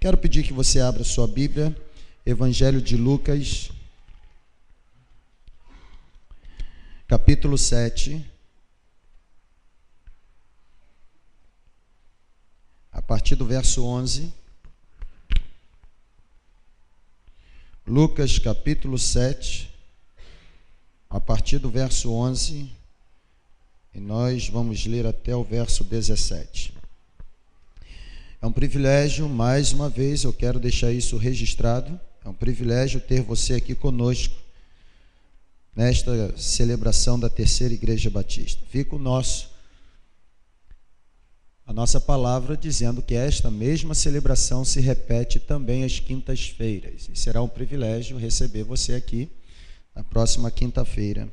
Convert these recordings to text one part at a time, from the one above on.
Quero pedir que você abra sua Bíblia, Evangelho de Lucas, capítulo 7, a partir do verso 11. Lucas, capítulo 7, a partir do verso 11, e nós vamos ler até o verso 17. É um privilégio, mais uma vez, eu quero deixar isso registrado, é um privilégio ter você aqui conosco, nesta celebração da Terceira Igreja Batista. Fica a nossa palavra dizendo que esta mesma celebração se repete também às quintas-feiras, e será um privilégio receber você aqui na próxima quinta-feira,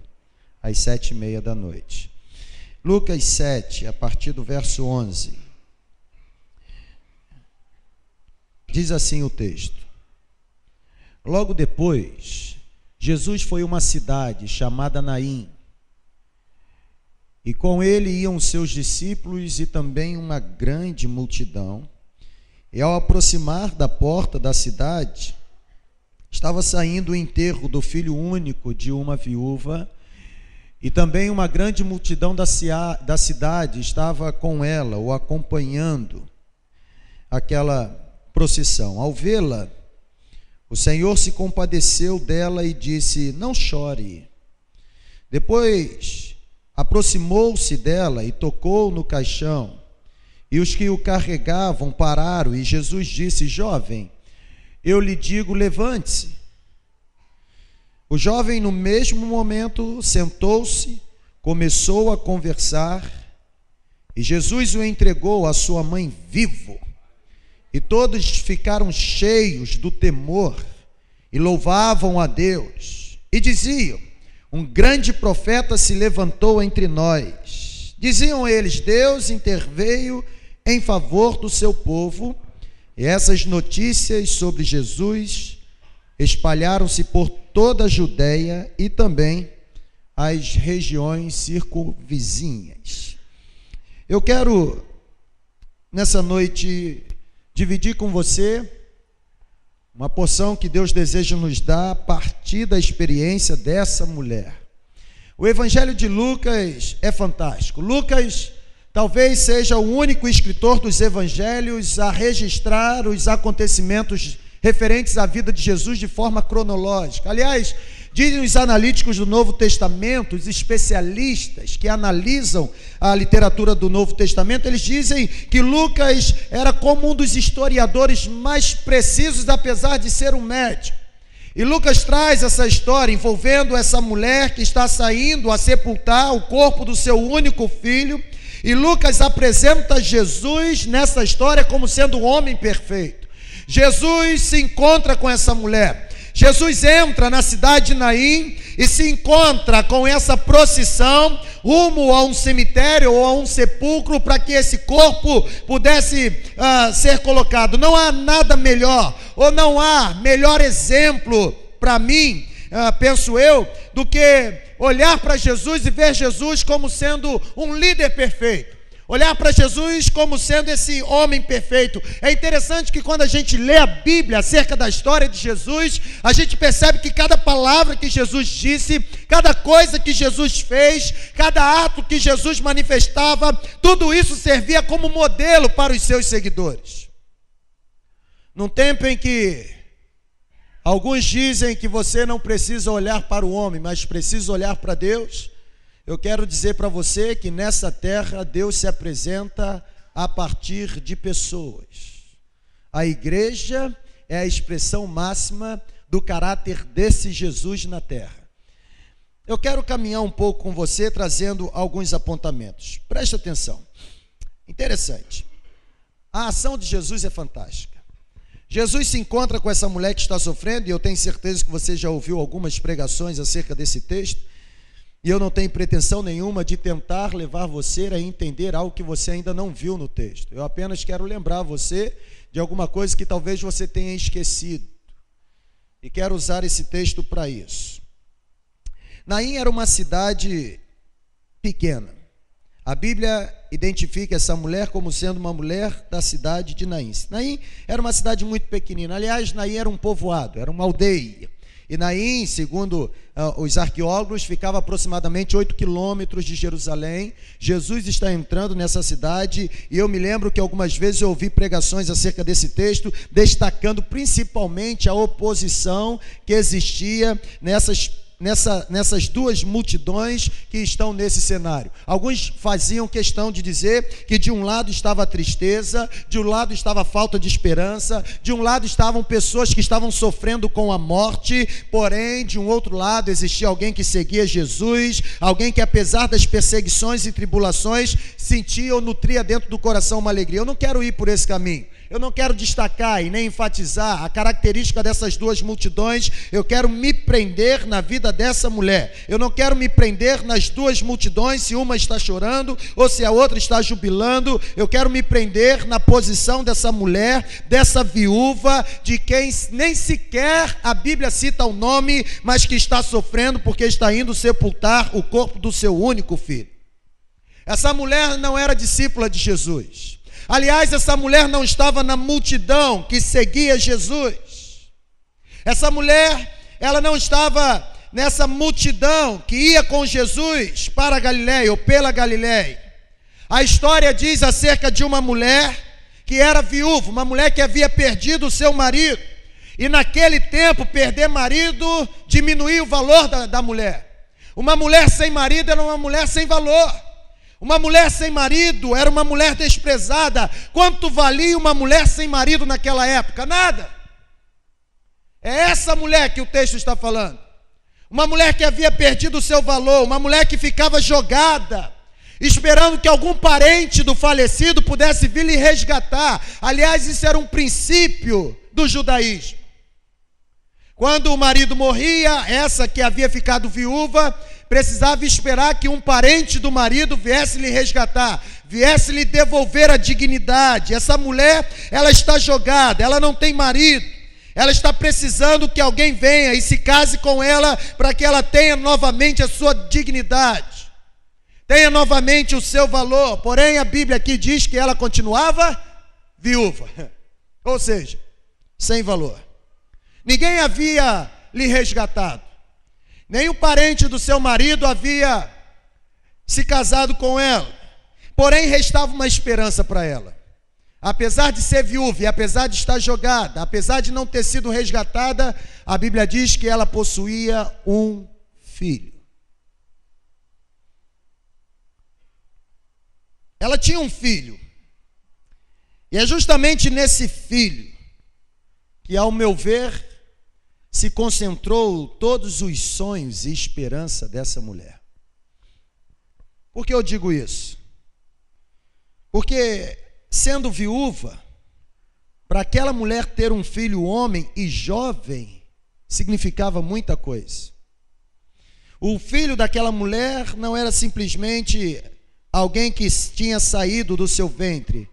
às 7h30 da noite. Lucas 7, a partir do verso 11. Diz assim o texto: Logo depois, Jesus foi a uma cidade chamada Naim, e com ele iam seus discípulos e também uma grande multidão. E ao aproximar da porta da cidade, estava saindo o enterro do filho único de uma viúva, e também uma grande multidão da cidade estava com ela, ou acompanhando aquela procissão. Ao vê-la, o Senhor se compadeceu dela e disse: Não chore. Depois aproximou-se dela e tocou no caixão, e os que o carregavam pararam, e Jesus disse: Jovem, eu lhe digo, levante-se. O jovem, no mesmo momento, sentou-se, começou a conversar, e Jesus o entregou à sua mãe vivo. E todos ficaram cheios do temor e louvavam a Deus. E diziam: Um grande profeta se levantou entre nós. Diziam eles: Deus interveio em favor do seu povo. E essas notícias sobre Jesus espalharam-se por toda a Judeia e também as regiões circunvizinhas. Eu quero, nessa noite, dividir com você uma porção que Deus deseja nos dar a partir da experiência dessa mulher. O Evangelho de Lucas é fantástico. Lucas talvez seja o único escritor dos evangelhos a registrar os acontecimentos referentes à vida de Jesus de forma cronológica. Aliás, dizem os analíticos do Novo Testamento, os especialistas que analisam a literatura do Novo Testamento, eles dizem que Lucas era como um dos historiadores mais precisos, apesar de ser um médico. E Lucas traz essa história envolvendo essa mulher que está saindo a sepultar o corpo do seu único filho, e Lucas apresenta Jesus nessa história como sendo um homem perfeito. Jesus se encontra com essa mulher. Jesus entra na cidade de Naim e se encontra com essa procissão rumo a um cemitério ou a um sepulcro para que esse corpo pudesse ser colocado. Não há nada melhor, ou não há melhor exemplo para mim, penso eu, do que olhar para Jesus e ver Jesus como sendo um líder perfeito. Olhar para Jesus como sendo esse homem perfeito. É interessante que quando a gente lê a Bíblia acerca da história de Jesus, a gente percebe que cada palavra que Jesus disse, cada coisa que Jesus fez, cada ato que Jesus manifestava, tudo isso servia como modelo para os seus seguidores. Num tempo em que alguns dizem que você não precisa olhar para o homem, mas precisa olhar para Deus, eu quero dizer para você que nessa terra Deus se apresenta a partir de pessoas. A igreja é a expressão máxima do caráter desse Jesus na terra. Eu quero caminhar um pouco com você trazendo alguns apontamentos. Preste atenção. Interessante. A ação de Jesus é fantástica. Jesus se encontra com essa mulher que está sofrendo, e eu tenho certeza que você já ouviu algumas pregações acerca desse texto. E eu não tenho pretensão nenhuma de tentar levar você a entender algo que você ainda não viu no texto. Eu apenas quero lembrar você de alguma coisa que talvez você tenha esquecido. E quero usar esse texto para isso. Naim era uma cidade pequena. A Bíblia identifica essa mulher como sendo uma mulher da cidade de Naim. Naim era uma cidade muito pequenina. Aliás, Naim era um povoado, era uma aldeia. E Naim, segundo os arqueólogos, ficava aproximadamente 8 quilômetros de Jerusalém. Jesus está entrando nessa cidade e eu me lembro que algumas vezes eu ouvi pregações acerca desse texto, destacando principalmente a oposição que existia nessas duas multidões que estão nesse cenário. Alguns faziam questão de dizer que de um lado estava a tristeza, de um lado estava a falta de esperança, de um lado estavam pessoas que estavam sofrendo com a morte, porém de um outro lado existia alguém que seguia Jesus, alguém que apesar das perseguições e tribulações sentia ou nutria dentro do coração uma alegria. Eu não quero ir por esse caminho. Eu não quero destacar e nem enfatizar a característica dessas duas multidões. Eu quero me prender na vida dessa mulher. Eu não quero me prender nas duas multidões, se uma está chorando ou se a outra está jubilando. Eu quero me prender na posição dessa mulher, dessa viúva, de quem nem sequer a Bíblia cita o nome, mas que está sofrendo porque está indo sepultar o corpo do seu único filho. Essa mulher não era discípula de Jesus. Aliás, essa mulher não estava na multidão que seguia Jesus. Essa mulher, ela não estava nessa multidão que ia com Jesus para a Galileia ou pela Galileia. A história diz acerca de uma mulher que era viúva, uma mulher que havia perdido o seu marido. E naquele tempo, perder marido diminuía o valor da mulher. Uma mulher sem marido era uma mulher sem valor. Uma mulher sem marido era uma mulher desprezada. Quanto valia uma mulher sem marido naquela época? Nada. É essa mulher que o texto está falando. Uma mulher que havia perdido o seu valor, uma mulher que ficava jogada, esperando que algum parente do falecido pudesse vir lhe resgatar. Aliás, isso era um princípio do judaísmo. Quando o marido morria, essa que havia ficado viúva precisava esperar que um parente do marido viesse lhe resgatar, viesse lhe devolver a dignidade. Essa mulher, ela está jogada, ela não tem marido, ela está precisando que alguém venha e se case com ela para que ela tenha novamente a sua dignidade, tenha novamente o seu valor. Porém, a Bíblia aqui diz que ela continuava viúva, ou seja, sem valor. Ninguém havia lhe resgatado. Nem o parente do seu marido havia se casado com ela. Porém, restava uma esperança para ela. Apesar de ser viúva e apesar de estar jogada, apesar de não ter sido resgatada, a Bíblia diz que ela possuía um filho. Ela tinha um filho. E é justamente nesse filho que, ao meu ver, se concentrou todos os sonhos e esperança dessa mulher. Por que eu digo isso? Porque, sendo viúva, para aquela mulher ter um filho homem e jovem, significava muita coisa. O filho daquela mulher não era simplesmente alguém que tinha saído do seu ventre,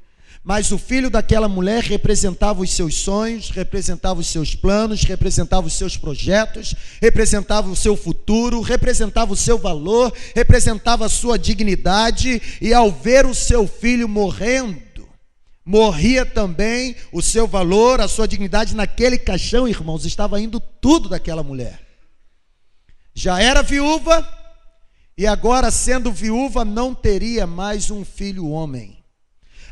mas o filho daquela mulher representava os seus sonhos, representava os seus planos, representava os seus projetos, representava o seu futuro, representava o seu valor, representava a sua dignidade. E ao ver o seu filho morrendo, morria também o seu valor, a sua dignidade. Naquele caixão, irmãos, estava indo tudo daquela mulher. Já era viúva e agora, sendo viúva, não teria mais um filho homem.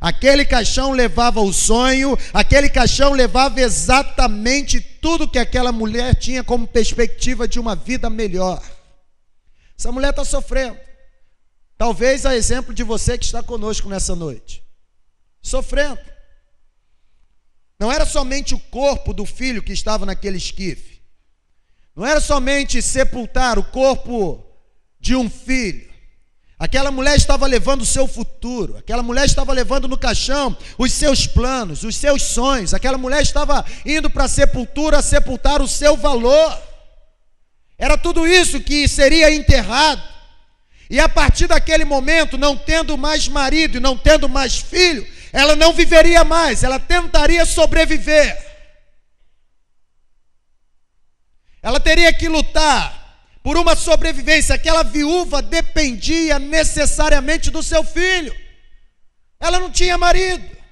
Aquele caixão levava o sonho, aquele caixão levava exatamente tudo que aquela mulher tinha como perspectiva de uma vida melhor. Essa mulher está sofrendo. Talvez a exemplo de você que está conosco nessa noite. Sofrendo. Não era somente o corpo do filho que estava naquele esquife. Não era somente sepultar o corpo de um filho. Aquela mulher estava levando o seu futuro, aquela mulher estava levando no caixão os seus planos, os seus sonhos. Aquela mulher estava indo para a sepultura sepultar o seu valor. Era tudo isso que seria enterrado. E a partir daquele momento, não tendo mais marido e não tendo mais filho, ela não viveria mais, ela tentaria sobreviver. Ela teria que lutar por uma sobrevivência. Aquela viúva dependia necessariamente do seu filho. Ela não tinha marido.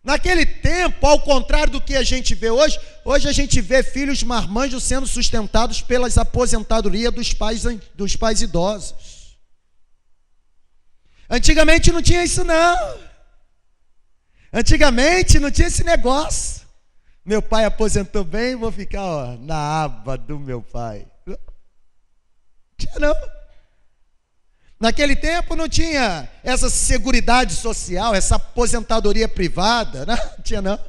Naquele tempo, ao contrário do que a gente vê hoje, hoje a gente vê filhos marmanjos sendo sustentados pelas aposentadorias dos pais idosos. Antigamente não tinha isso não. Antigamente não tinha esse negócio. Meu pai aposentou bem, vou ficar na aba do meu pai. Não tinha não. Naquele tempo não tinha essa seguridade social, essa aposentadoria privada, não tinha não.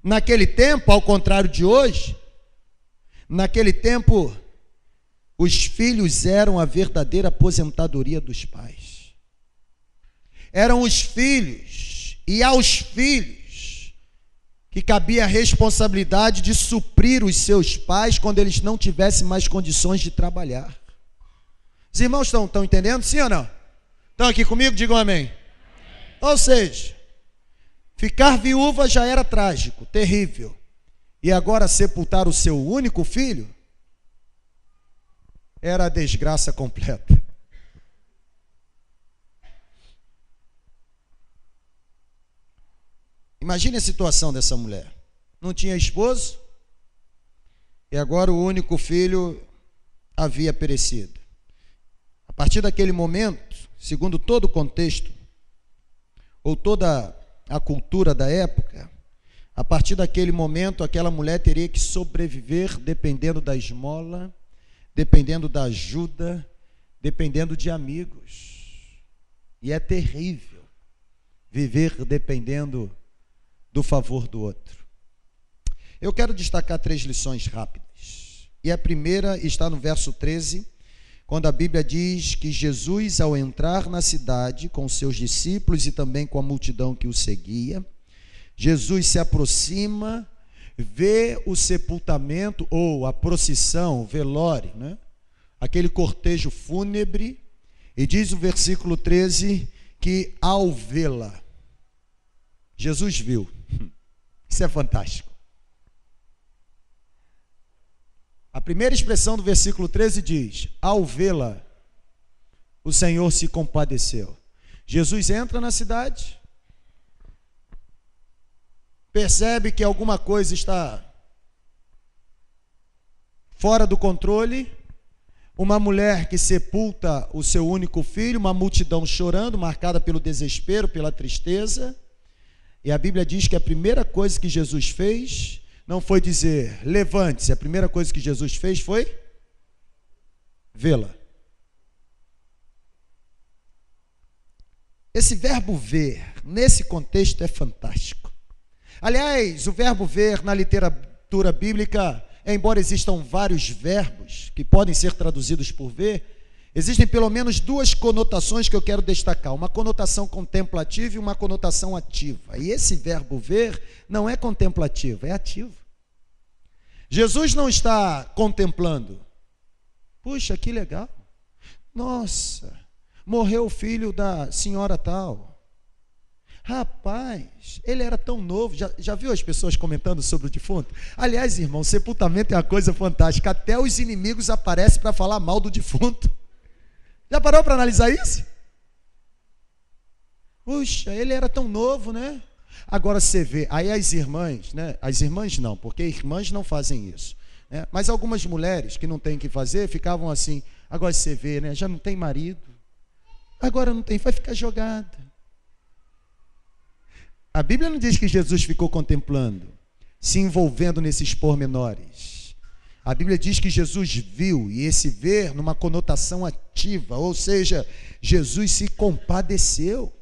Naquele tempo, ao contrário de hoje, naquele tempo, os filhos eram a verdadeira aposentadoria dos pais. Eram os filhos e aos filhos que cabia a responsabilidade de suprir os seus pais quando eles não tivessem mais condições de trabalhar. Os irmãos estão entendendo, sim ou não? Estão aqui comigo? Digam amém. Ou seja, ficar viúva já era trágico, terrível. E agora sepultar o seu único filho era a desgraça completa. Imagine a situação dessa mulher. Não tinha esposo e agora o único filho havia perecido. A partir daquele momento, segundo todo o contexto, ou toda a cultura da época, a partir daquele momento, aquela mulher teria que sobreviver dependendo da esmola, dependendo da ajuda, dependendo de amigos. E é terrível viver dependendo do favor do outro. Eu quero destacar 3 lições rápidas. E a primeira está no verso 13, quando a Bíblia diz que Jesus, ao entrar na cidade com seus discípulos e também com a multidão que o seguia, Jesus se aproxima, vê o sepultamento ou a procissão, o velório, né? Aquele cortejo fúnebre, e diz o versículo 13 que ao vê-la, Jesus viu. Isso é fantástico. A primeira expressão do versículo 13 diz: ao vê-la, o Senhor se compadeceu. Jesus entra na cidade, percebe que alguma coisa está fora do controle, uma mulher que sepulta o seu único filho, uma multidão chorando, marcada pelo desespero, pela tristeza, e a Bíblia diz que a primeira coisa que Jesus fez não foi dizer, levante-se. A primeira coisa que Jesus fez foi vê-la. Esse verbo ver, nesse contexto, é fantástico. Aliás, o verbo ver na literatura bíblica, embora existam vários verbos que podem ser traduzidos por ver, existem pelo menos 2 conotações que eu quero destacar. Uma conotação contemplativa e uma conotação ativa. E esse verbo ver não é contemplativo, é ativo. Jesus não está contemplando. Puxa, que legal. Nossa, morreu o filho da senhora tal. Rapaz, ele era tão novo. Já viu as pessoas comentando sobre o defunto? Aliás, irmão, sepultamento é uma coisa fantástica. Até os inimigos aparecem para falar mal do defunto. Já parou para analisar isso? Puxa, ele era tão novo, né? Agora você vê, aí as irmãs, né? As irmãs não, porque irmãs não fazem isso, né? Mas algumas mulheres que não têm o que fazer, ficavam assim, agora você vê, né? Já não tem marido, agora não tem, vai ficar jogada. A Bíblia não diz que Jesus ficou contemplando, se envolvendo nesses pormenores. A Bíblia diz que Jesus viu, e esse ver numa conotação ativa, ou seja, Jesus se compadeceu.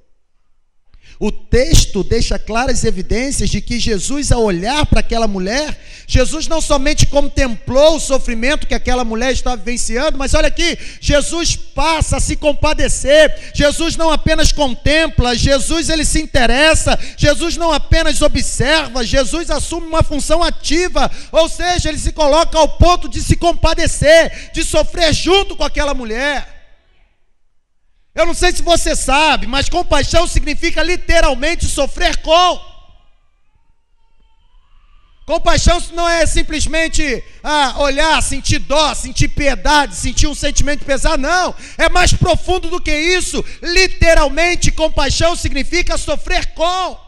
O texto deixa claras evidências de que Jesus, ao olhar para aquela mulher, Jesus não somente contemplou o sofrimento que aquela mulher estava vivenciando, mas olha aqui, Jesus passa a se compadecer. Jesus não apenas contempla, Jesus ele se interessa, Jesus não apenas observa, Jesus assume uma função ativa, ou seja, ele se coloca ao ponto de se compadecer, de sofrer junto com aquela mulher. Eu não sei se você sabe, mas compaixão significa literalmente sofrer com. Compaixão não é simplesmente olhar, sentir dó, sentir piedade, sentir um sentimento pesado, não. É mais profundo do que isso. Literalmente, compaixão significa sofrer com.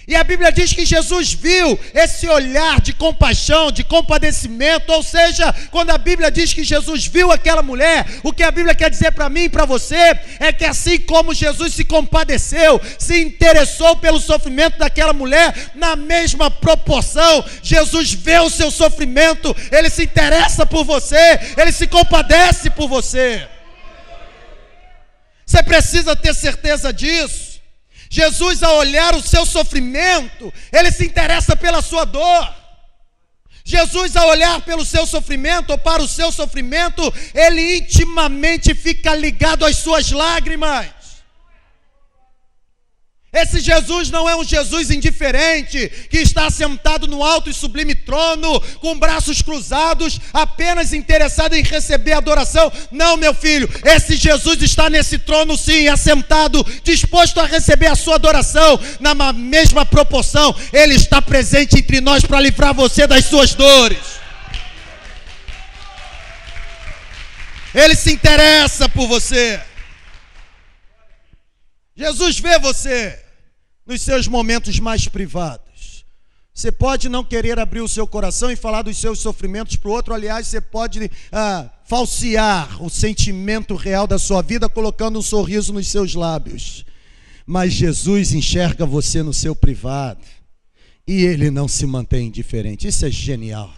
E a Bíblia diz que Jesus viu esse olhar de compaixão, de compadecimento. Ou seja, quando a Bíblia diz que Jesus viu aquela mulher, o que a Bíblia quer dizer para mim e para você é que assim como Jesus se compadeceu, se interessou pelo sofrimento daquela mulher, na mesma proporção, Jesus vê o seu sofrimento, Ele se interessa por você, Ele se compadece por você. Você precisa ter certeza disso. Jesus, ao olhar o seu sofrimento, Ele se interessa pela sua dor. Jesus, ao olhar pelo seu sofrimento, ou para o seu sofrimento, Ele intimamente fica ligado às suas lágrimas. Esse Jesus não é um Jesus indiferente, que está sentado no alto e sublime trono, com braços cruzados, apenas interessado em receber adoração. Não, meu filho, esse Jesus está nesse trono sim, assentado, disposto a receber a sua adoração. Na mesma proporção, Ele está presente entre nós para livrar você das suas dores. Ele se interessa por você. Jesus vê você nos seus momentos mais privados. Você pode não querer abrir o seu coração e falar dos seus sofrimentos para o outro. Aliás, você pode falsear o sentimento real da sua vida colocando um sorriso nos seus lábios. Mas Jesus enxerga você no seu privado e Ele não se mantém indiferente. Isso é genial.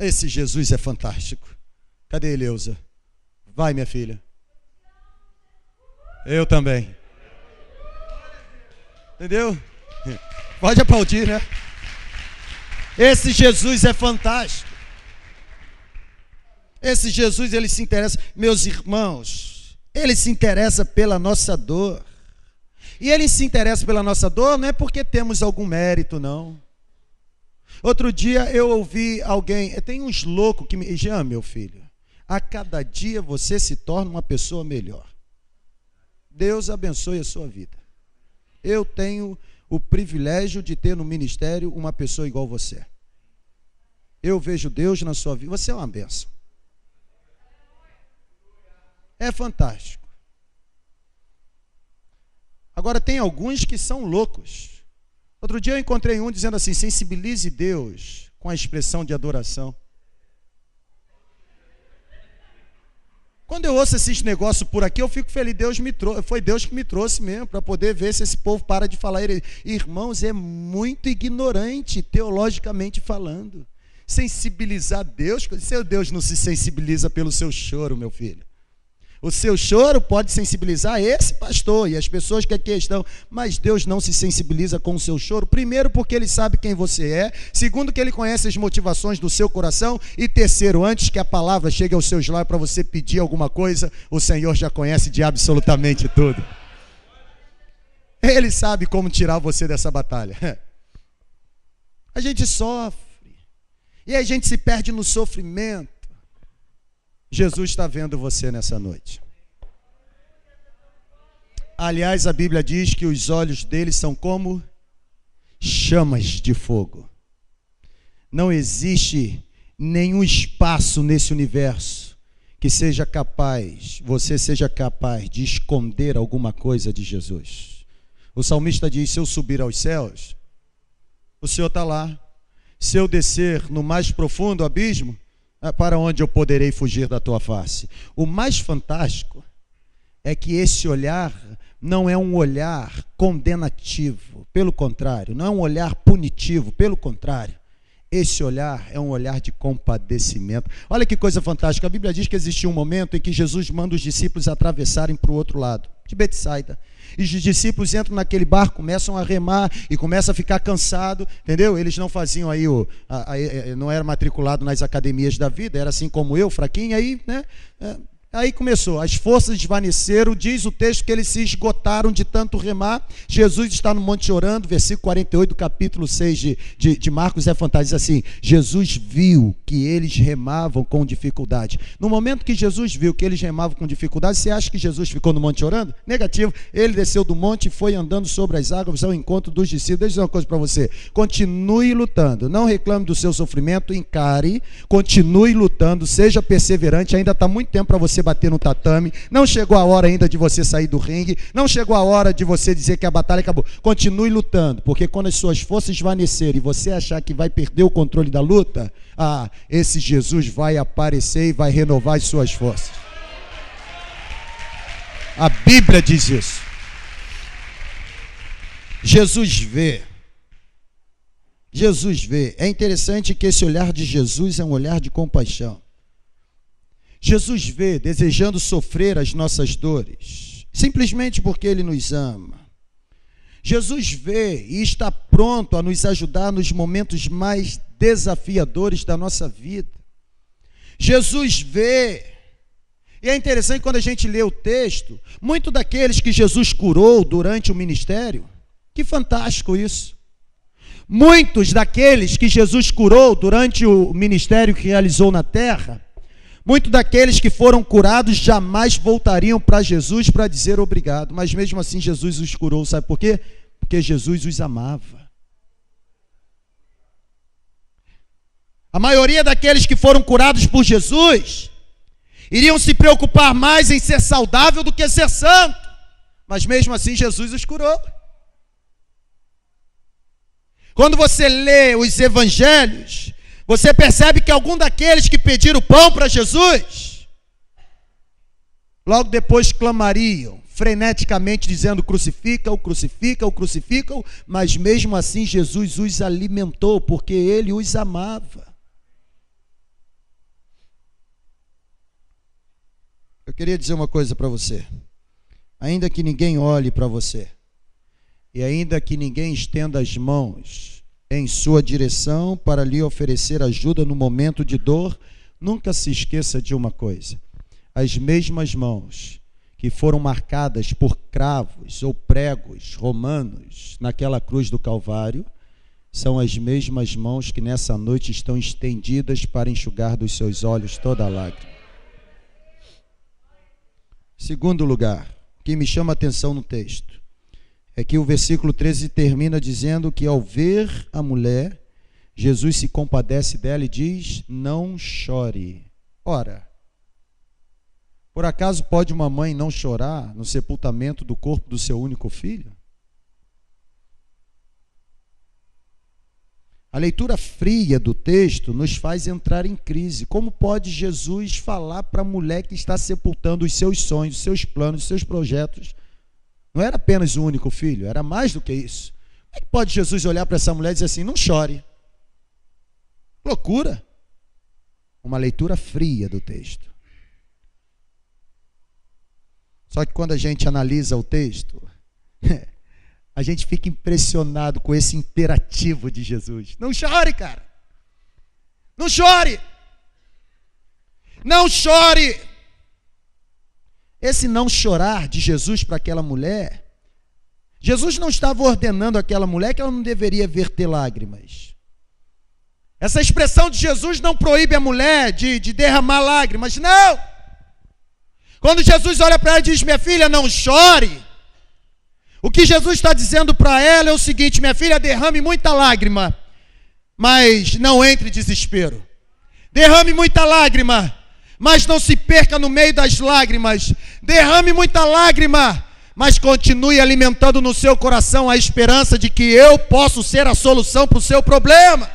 Esse Jesus é fantástico. Cadê Eleusa? Vai, minha filha. Eu também. Entendeu? Pode aplaudir, né? Esse Jesus é fantástico. Esse Jesus, Ele se interessa. Meus irmãos, Ele se interessa pela nossa dor. E Ele se interessa pela nossa dor não é porque temos algum mérito, não. Outro dia eu ouvi alguém, tem uns loucos que me... Jean, meu filho, a cada dia você se torna uma pessoa melhor. Deus abençoe a sua vida. Eu tenho o privilégio de ter no ministério uma pessoa igual você. Eu vejo Deus na sua vida. Você é uma bênção. É fantástico. Agora tem alguns que são loucos. Outro dia eu encontrei um dizendo assim: sensibilize Deus com a expressão de adoração. Quando eu ouço esses negócios por aqui, eu fico feliz. Foi Deus que me trouxe mesmo, para poder ver se esse povo para de falar. Irmãos, é muito ignorante, teologicamente falando. Sensibilizar Deus, seu Deus não se sensibiliza pelo seu choro, meu filho. O seu choro pode sensibilizar esse pastor e as pessoas que aqui estão, mas Deus não se sensibiliza com o seu choro. Primeiro, porque Ele sabe quem você é. Segundo, que Ele conhece as motivações do seu coração. E terceiro, antes que a palavra chegue aos seus lábios para você pedir alguma coisa, o Senhor já conhece de absolutamente tudo. Ele sabe como tirar você dessa batalha. A gente sofre e a gente se perde no sofrimento. Jesus está vendo você nessa noite. Aliás, a Bíblia diz que os olhos dele são como chamas de fogo. Não existe nenhum espaço nesse universo que seja capaz, você seja capaz de esconder alguma coisa de Jesus. O salmista diz: se eu subir aos céus, o Senhor está lá. Se eu descer no mais profundo abismo, para onde eu poderei fugir da tua face? O mais fantástico é que esse olhar não é um olhar condenativo, pelo contrário, não é um olhar punitivo, pelo contrário. Esse olhar é um olhar de compadecimento. Olha que coisa fantástica, a Bíblia diz que existiu um momento em que Jesus manda os discípulos atravessarem para o outro lado, de Betsaida. E os discípulos entram naquele barco, começam a remar e começam a ficar cansados, entendeu? Eles não faziam aí, não era matriculado nas academias da vida, era assim como eu, fraquinho, aí, né? Aí começou, as forças desvaneceram, diz o texto que eles se esgotaram de tanto remar. Jesus está no monte orando, versículo 48 do capítulo 6 de Marcos é fantástico, diz assim: Jesus viu que eles remavam com dificuldade. No momento que Jesus viu que eles remavam com dificuldade, você acha que Jesus ficou no monte orando? Negativo, ele desceu do monte e foi andando sobre as águas ao encontro dos discípulos. Deixa eu dizer uma coisa para você, continue lutando, não reclame do seu sofrimento, encare, continue lutando, seja perseverante, ainda está muito tempo para você bater no tatame, não chegou a hora ainda de você sair do ringue, não chegou a hora de você dizer que a batalha acabou. Continue lutando, porque quando as suas forças desvanecerem e você achar que vai perder o controle da luta, esse Jesus vai aparecer e vai renovar as suas forças. A Bíblia diz isso. Jesus vê. É interessante que esse olhar de Jesus é um olhar de compaixão. Jesus vê, desejando sofrer as nossas dores, simplesmente porque Ele nos ama. Jesus vê e está pronto a nos ajudar nos momentos mais desafiadores da nossa vida. Jesus vê. E é interessante quando a gente lê o texto, muito daqueles que Jesus curou durante o ministério, que fantástico isso. Muitos daqueles que Jesus curou durante o ministério que realizou na terra, muitos daqueles que foram curados jamais voltariam para Jesus para dizer obrigado, mas mesmo assim Jesus os curou, sabe por quê? Porque Jesus os amava. A maioria daqueles que foram curados por Jesus iriam se preocupar mais em ser saudável do que ser santo, mas mesmo assim Jesus os curou. Quando você lê os evangelhos, você percebe que algum daqueles que pediram pão para Jesus, logo depois clamariam freneticamente dizendo: crucifica-o, crucifica-o, crucifica-o, mas mesmo assim Jesus os alimentou, porque Ele os amava. Eu queria dizer uma coisa para você. Ainda que ninguém olhe para você, e ainda que ninguém estenda as mãos em sua direção para lhe oferecer ajuda no momento de dor, nunca se esqueça de uma coisa: as mesmas mãos que foram marcadas por cravos ou pregos romanos naquela cruz do Calvário, são as mesmas mãos que nessa noite estão estendidas para enxugar dos seus olhos toda a lágrima. Segundo lugar, o que me chama a atenção no texto é que o versículo 13 termina dizendo que ao ver a mulher, Jesus se compadece dela e diz: não chore. Ora, por acaso pode uma mãe não chorar no sepultamento do corpo do seu único filho? A leitura fria do texto nos faz entrar em crise. Como pode Jesus falar para a mulher que está sepultando os seus sonhos, os seus planos, os seus projetos? Não era apenas o único filho, era mais do que isso. Como é que pode Jesus olhar para essa mulher e dizer assim: não chore? Loucura. Uma leitura fria do texto. Só que quando a gente analisa o texto, a gente fica impressionado com esse imperativo de Jesus. Não chore, cara. Não chore. Não chore. Esse não chorar de Jesus para aquela mulher, Jesus não estava ordenando àquela mulher que ela não deveria verter lágrimas. Essa expressão de Jesus não proíbe a mulher de derramar lágrimas, não. Quando Jesus olha para ela e diz: minha filha, não chore, o que Jesus está dizendo para ela é o seguinte: minha filha, derrame muita lágrima, mas não entre em desespero. Derrame muita lágrima, mas não se perca no meio das lágrimas. Derrame muita lágrima, mas continue alimentando no seu coração a esperança de que eu posso ser a solução para o seu problema.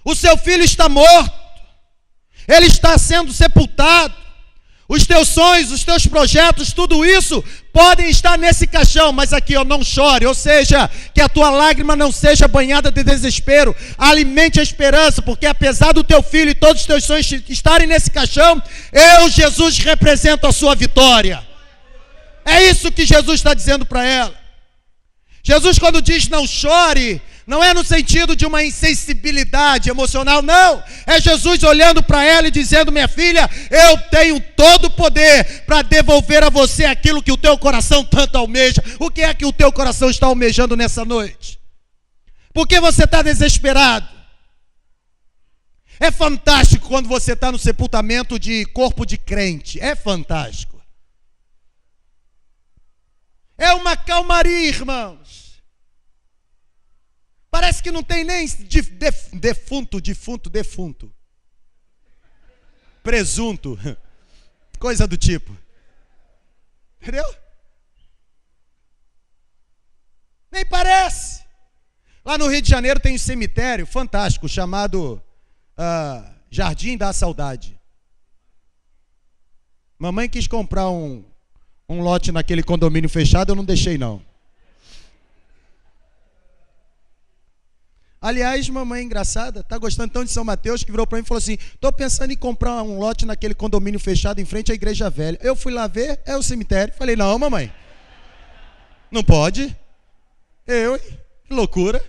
O seu filho está morto, ele está sendo sepultado. Os teus sonhos, os teus projetos, tudo isso podem estar nesse caixão, mas aqui, não chore, ou seja, que a tua lágrima não seja banhada de desespero. Alimente a esperança, porque apesar do teu filho e todos os teus sonhos estarem nesse caixão, eu, Jesus, represento a sua vitória. É isso que Jesus está dizendo para ela. Jesus, quando diz não chore, Não é no sentido de uma insensibilidade emocional, não. É Jesus olhando para ela e dizendo: minha filha, eu tenho todo o poder para devolver a você aquilo que o teu coração tanto almeja. O que é que o teu coração está almejando nessa noite? Por que você está desesperado? É fantástico quando você está no sepultamento de corpo de crente. É fantástico. É uma calmaria, irmãos. Parece que não tem nem defunto. Presunto. Coisa do tipo. Entendeu? Nem parece. Lá no Rio de Janeiro tem um cemitério fantástico chamado Jardim da Saudade. Mamãe quis comprar um lote naquele condomínio fechado, eu não deixei não. Aliás, mamãe engraçada, tá gostando tão de São Mateus que virou para mim e falou assim: tô pensando em comprar um lote naquele condomínio fechado em frente à Igreja Velha. Eu fui lá ver, é o cemitério. Falei: não, mamãe, não pode. Que loucura.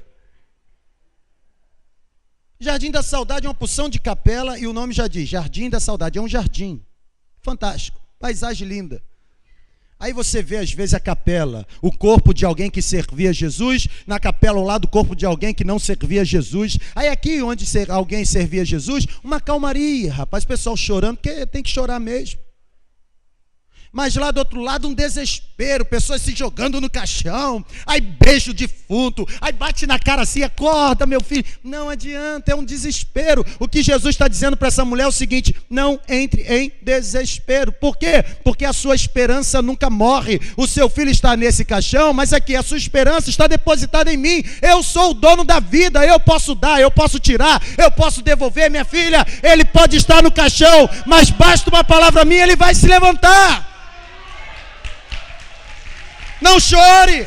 Jardim da Saudade é uma porção de capela e o nome já diz, Jardim da Saudade, é um jardim. Fantástico, paisagem linda. Aí você vê às vezes a capela, o corpo de alguém que servia Jesus, na capela ao lado o corpo de alguém que não servia Jesus. Aí aqui onde alguém servia Jesus, uma calmaria, rapaz, o pessoal chorando, porque tem que chorar mesmo. Mas lá do outro lado um desespero, pessoas se jogando no caixão, aí beijo o defunto, aí bate na cara assim: acorda meu filho. Não adianta, é um desespero. O que Jesus está dizendo para essa mulher é o seguinte: não entre em desespero. Por quê? Porque a sua esperança nunca morre. O seu filho está nesse caixão, mas aqui a sua esperança está depositada em mim. Eu sou o dono da vida, eu posso dar, eu posso tirar, eu posso devolver. Minha filha, ele pode estar no caixão, mas basta uma palavra minha, ele vai se levantar. Não chore,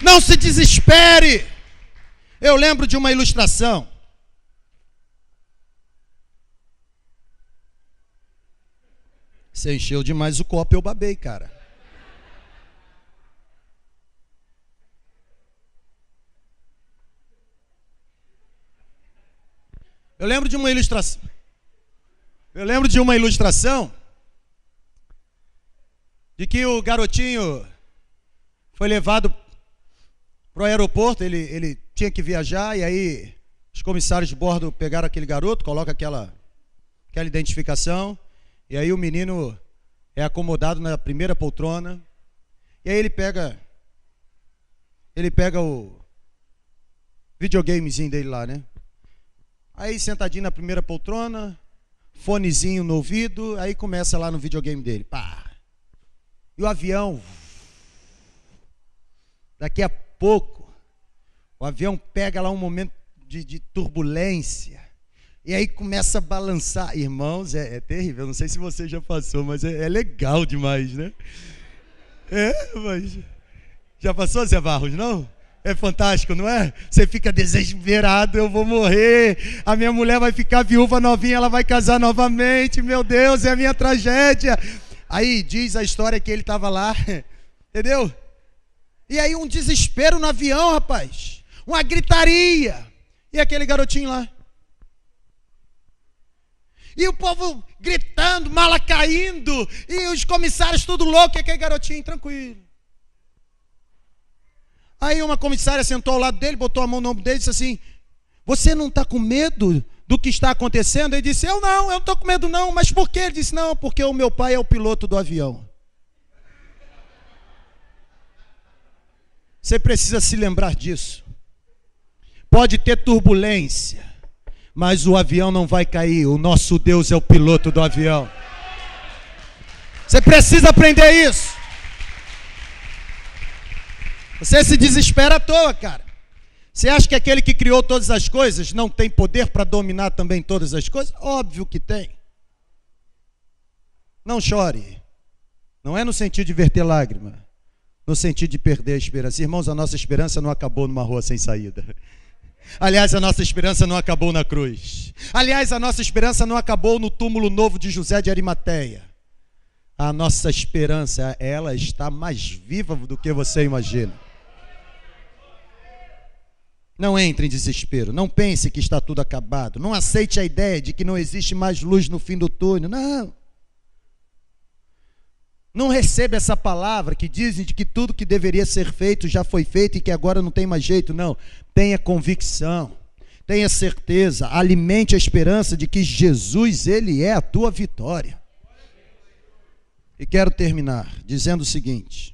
não se desespere. Eu lembro de uma ilustração. Você encheu demais o copo, eu babei, cara. Eu lembro de uma ilustração de que o garotinho foi levado para o aeroporto, ele tinha que viajar, e aí os comissários de bordo pegaram aquele garoto, colocam aquela identificação, e aí o menino é acomodado na primeira poltrona, e aí ele pega o videogamezinho dele lá, né? Aí sentadinho na primeira poltrona, fonezinho no ouvido, aí começa lá no videogame dele, pá. E o avião, daqui a pouco, o avião pega lá um momento de turbulência, e aí começa a balançar. Irmãos, é terrível, não sei se você já passou, mas é legal demais, né? Mas já passou, Zé Barros, não? É fantástico, não é? Você fica desesperado: eu vou morrer, a minha mulher vai ficar viúva novinha, ela vai casar novamente, meu Deus, é a minha tragédia. Aí diz a história que ele estava lá, entendeu? E aí um desespero no avião, rapaz, uma gritaria, e aquele garotinho lá. E o povo gritando, mala caindo, e os comissários tudo louco, e aquele garotinho tranquilo. Aí uma comissária sentou ao lado dele, botou a mão no ombro dele e disse assim: você não está com medo do que está acontecendo? Ele disse: eu não estou com medo não. Mas por quê? Ele disse: não, porque o meu pai é o piloto do avião. Você precisa se lembrar disso. Pode ter turbulência, mas o avião não vai cair. O nosso Deus é o piloto do avião. Você precisa aprender isso. Você se desespera à toa, cara. Você acha que aquele que criou todas as coisas não tem poder para dominar também todas as coisas? Óbvio que tem. Não chore. Não é no sentido de verter lágrima, no sentido de perder a esperança. Irmãos, a nossa esperança não acabou numa rua sem saída. Aliás, a nossa esperança não acabou na cruz. Aliás, a nossa esperança não acabou no túmulo novo de José de Arimateia. A nossa esperança, ela está mais viva do que você imagina. Não entre em desespero. Não pense que está tudo acabado. Não aceite a ideia de que não existe mais luz no fim do túnel. Não. Não receba essa palavra que dizem de que tudo que deveria ser feito já foi feito e que agora não tem mais jeito. Não. Tenha convicção. Tenha certeza. Alimente a esperança de que Jesus, Ele é a tua vitória. E quero terminar dizendo o seguinte.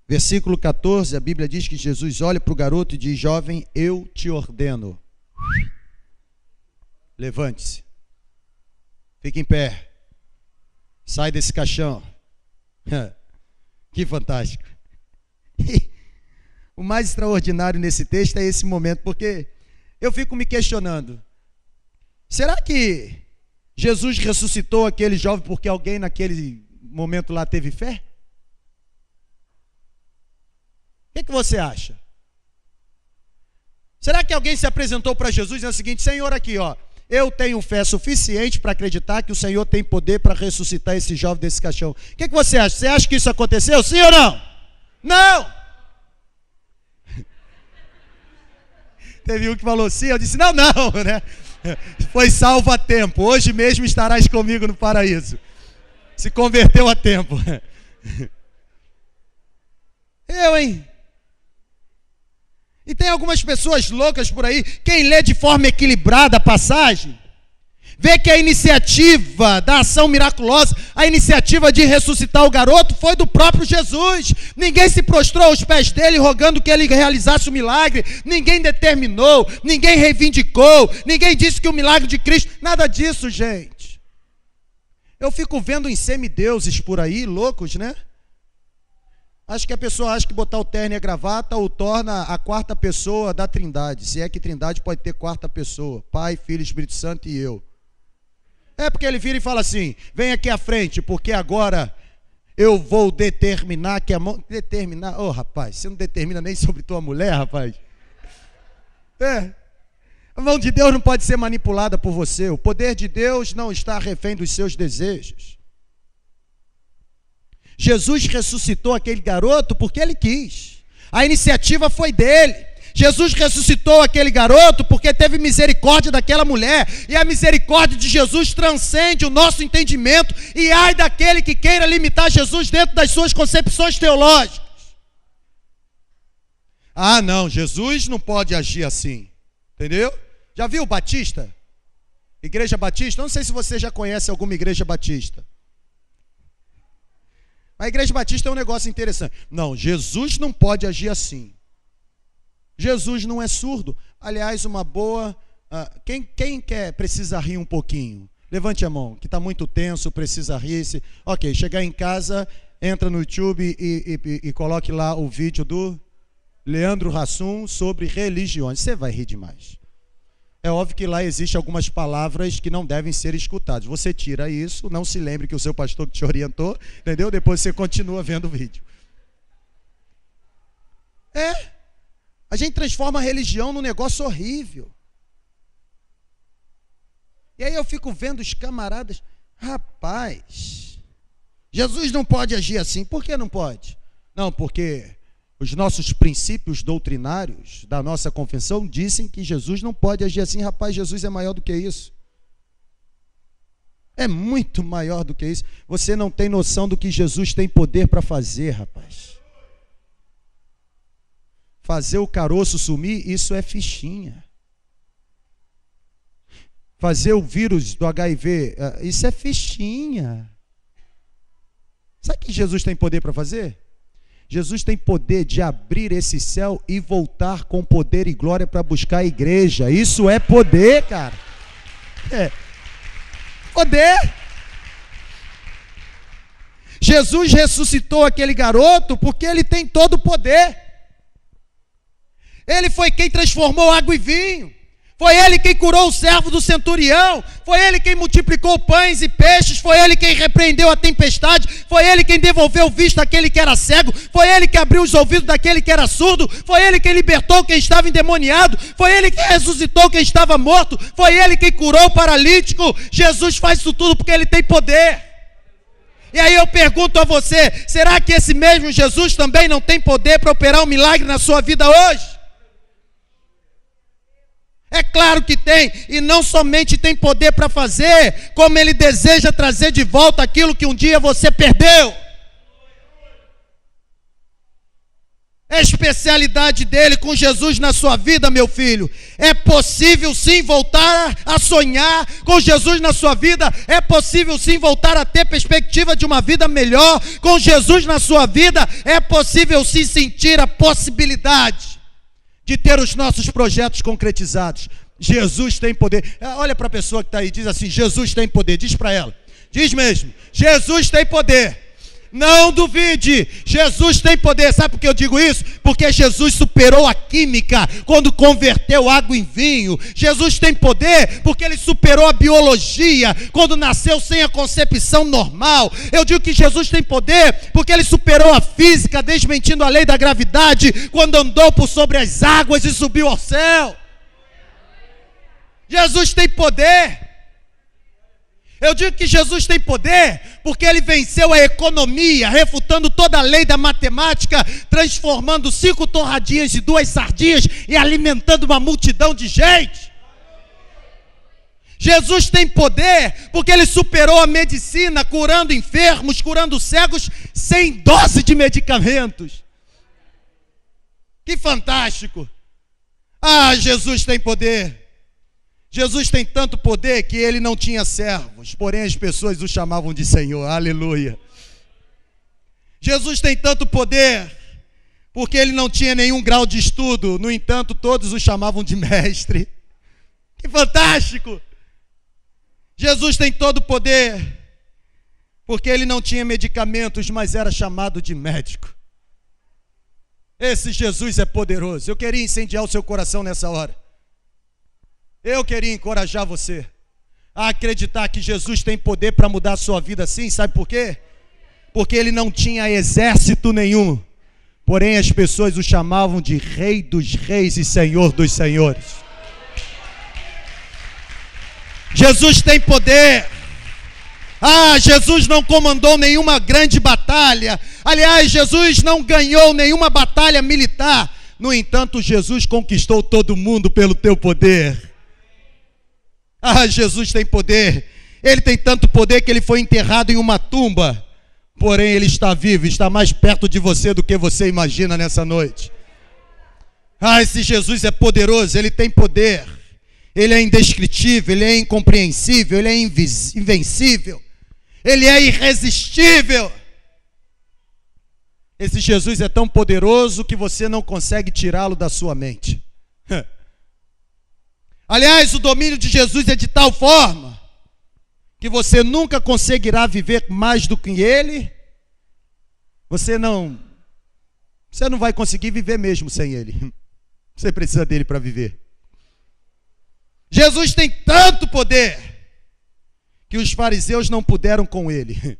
Versículo 14, a Bíblia diz que Jesus olha para o garoto e diz: jovem, eu te ordeno. Levante-se. Fique em pé. Sai desse caixão. Que fantástico. O mais extraordinário nesse texto é esse momento, porque eu fico me questionando. Será que Jesus ressuscitou aquele jovem porque alguém naquele momento lá teve fé? O que você acha? Será que alguém se apresentou para Jesus dizendo o seguinte: Senhor, aqui ó, eu tenho fé suficiente para acreditar que o Senhor tem poder para ressuscitar esse jovem desse caixão? O que você acha? Você acha que isso aconteceu? Sim ou não? Não! Teve um que falou sim, eu disse não, né? Foi salvo a tempo, hoje mesmo estarás comigo no paraíso. Se converteu a tempo. Hein? E tem algumas pessoas loucas por aí, quem lê de forma equilibrada a passagem, vê que a iniciativa da ação miraculosa, a iniciativa de ressuscitar o garoto foi do próprio Jesus. Ninguém se prostrou aos pés dele rogando que ele realizasse o milagre, ninguém determinou, ninguém reivindicou, ninguém disse que o milagre de Cristo, nada disso, gente. Eu fico vendo em semideuses por aí, loucos, né? Acho que a pessoa acha que botar o terno e a gravata o torna a quarta pessoa da Trindade. Se é que Trindade pode ter quarta pessoa. Pai, Filho, Espírito Santo e eu. É porque ele vira e fala assim: vem aqui à frente, porque agora eu vou determinar que a mão... Determinar? Ô, rapaz, você não determina nem sobre tua mulher, rapaz. A mão de Deus não pode ser manipulada por você. O poder de Deus não está refém dos seus desejos. Jesus ressuscitou aquele garoto porque ele quis. A iniciativa foi dele. Jesus ressuscitou aquele garoto porque teve misericórdia daquela mulher. E a misericórdia de Jesus transcende o nosso entendimento. E ai daquele que queira limitar Jesus dentro das suas concepções teológicas. Ah, não, Jesus não pode agir assim. Entendeu? Já viu Batista? Igreja Batista? Não sei se você já conhece alguma igreja batista. A igreja batista é um negócio interessante. Não, Jesus não pode agir assim. Jesus não é surdo. Aliás, uma boa... Quem precisa rir um pouquinho? Levante a mão, que está muito tenso, precisa rir. Ok, chegar em casa, entra no YouTube e coloque lá o vídeo do Leandro Hassum sobre religiões. Você vai rir demais. É óbvio que lá existem algumas palavras que não devem ser escutadas. Você tira isso, não se lembre que o seu pastor que te orientou, entendeu? Depois você continua vendo o vídeo. A gente transforma a religião num negócio horrível. E aí eu fico vendo os camaradas, rapaz, Jesus não pode agir assim. Por que não pode? Não, porque os nossos princípios doutrinários da nossa confissão dizem que Jesus não pode agir assim. Rapaz, Jesus é maior do que isso. É muito maior do que isso. Você não tem noção do que Jesus tem poder para fazer, rapaz. Fazer o caroço sumir, isso é fichinha. Fazer o vírus do HIV, isso é fichinha. Sabe o que Jesus tem poder para fazer? Jesus tem poder de abrir esse céu e voltar com poder e glória para buscar a igreja. Isso é poder, cara. Poder. Jesus ressuscitou aquele garoto porque ele tem todo o poder. Ele foi quem transformou água em vinho. Foi ele quem curou o servo do centurião. Foi ele quem multiplicou pães e peixes. Foi ele quem repreendeu a tempestade. Foi ele quem devolveu vista àquele que era cego. Foi ele que abriu os ouvidos daquele que era surdo. Foi ele quem libertou quem estava endemoniado. Foi ele que ressuscitou quem estava morto. Foi ele quem curou o paralítico. Jesus faz isso tudo porque ele tem poder. E aí eu pergunto a você, será que esse mesmo Jesus também não tem poder para operar um milagre na sua vida hoje? É claro que tem, e não somente tem poder para fazer, como Ele deseja trazer de volta aquilo que um dia você perdeu. É a especialidade dele com Jesus na sua vida, meu filho. É possível sim voltar a sonhar com Jesus na sua vida. É possível sim voltar a ter perspectiva de uma vida melhor com Jesus na sua vida. É possível sim sentir a possibilidade de ter os nossos projetos concretizados. Jesus tem poder. Olha para a pessoa que está aí, diz assim: Jesus tem poder. Diz para ela, diz mesmo: Jesus tem poder. Não duvide, Jesus tem poder. Sabe por que eu digo isso? Porque Jesus superou a química quando converteu água em vinho. Jesus tem poder porque Ele superou a biologia quando nasceu sem a concepção normal. Eu digo que Jesus tem poder porque Ele superou a física, desmentindo a lei da gravidade, quando andou por sobre as águas e subiu ao céu. Jesus tem poder. Eu digo que Jesus tem poder porque Ele venceu a economia, refutando toda a lei da matemática, transformando 5 torradinhas e 2 sardinhas e alimentando uma multidão de gente. Jesus tem poder porque Ele superou a medicina, curando enfermos, curando cegos, sem dose de medicamentos. Que fantástico! Ah, Jesus tem poder. Jesus tem tanto poder que Ele não tinha servos, porém as pessoas o chamavam de Senhor. Aleluia. Jesus tem tanto poder porque Ele não tinha nenhum grau de estudo, no entanto todos o chamavam de mestre. Que fantástico! Jesus tem todo o poder porque Ele não tinha medicamentos, mas era chamado de médico. Esse Jesus é poderoso. Eu queria incendiar o seu coração nessa hora. Eu queria encorajar você a acreditar que Jesus tem poder para mudar a sua vida, sim. Sabe por quê? Porque Ele não tinha exército nenhum, porém as pessoas o chamavam de Rei dos Reis e Senhor dos Senhores. Jesus tem poder. Ah, Jesus não comandou nenhuma grande batalha. Aliás, Jesus não ganhou nenhuma batalha militar. No entanto, Jesus conquistou todo mundo pelo teu poder. Ah, Jesus tem poder. Ele tem tanto poder que Ele foi enterrado em uma tumba. Porém, Ele está vivo, está mais perto de você do que você imagina nessa noite. Ah, esse Jesus é poderoso, Ele tem poder. Ele é indescritível, Ele é incompreensível, Ele é invencível. Ele é irresistível. Esse Jesus é tão poderoso que você não consegue tirá-lo da sua mente. Aliás, o domínio de Jesus é de tal forma que você nunca conseguirá viver mais do que Ele. Você não vai conseguir viver mesmo sem Ele. Você precisa dele para viver. Jesus tem tanto poder que os fariseus não puderam com Ele.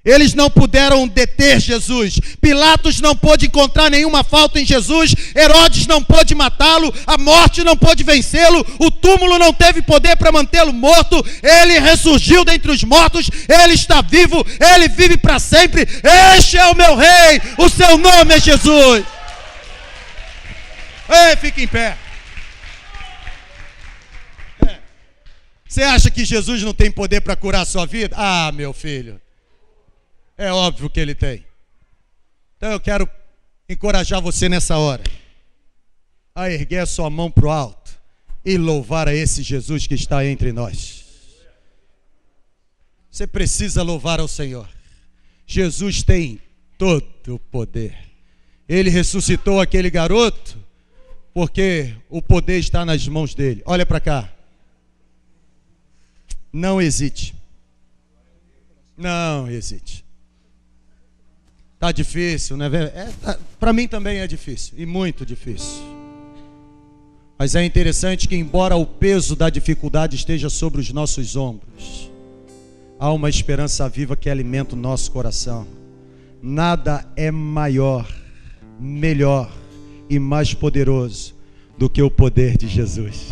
Eles não puderam deter Jesus. Pilatos não pôde encontrar nenhuma falta em Jesus. Herodes não pôde matá-lo. A morte não pôde vencê-lo. O túmulo não teve poder para mantê-lo morto. Ele ressurgiu dentre os mortos. Ele está vivo. Ele vive para sempre. Este é o meu rei. O seu nome é Jesus. Ei, fique em pé. Você acha que Jesus não tem poder para curar a sua vida? Ah, meu filho. É óbvio que Ele tem. Então eu quero encorajar você nessa hora a erguer a sua mão para o alto e louvar a esse Jesus que está entre nós. Você precisa louvar ao Senhor. Jesus tem todo o poder. Ele ressuscitou aquele garoto porque o poder está nas mãos dele. Olha para cá. Não hesite. Não hesite. Tá difícil, né? Para mim também é difícil, e muito difícil. Mas é interessante que, embora o peso da dificuldade esteja sobre os nossos ombros, há uma esperança viva que alimenta o nosso coração. Nada é maior, melhor e mais poderoso do que o poder de Jesus.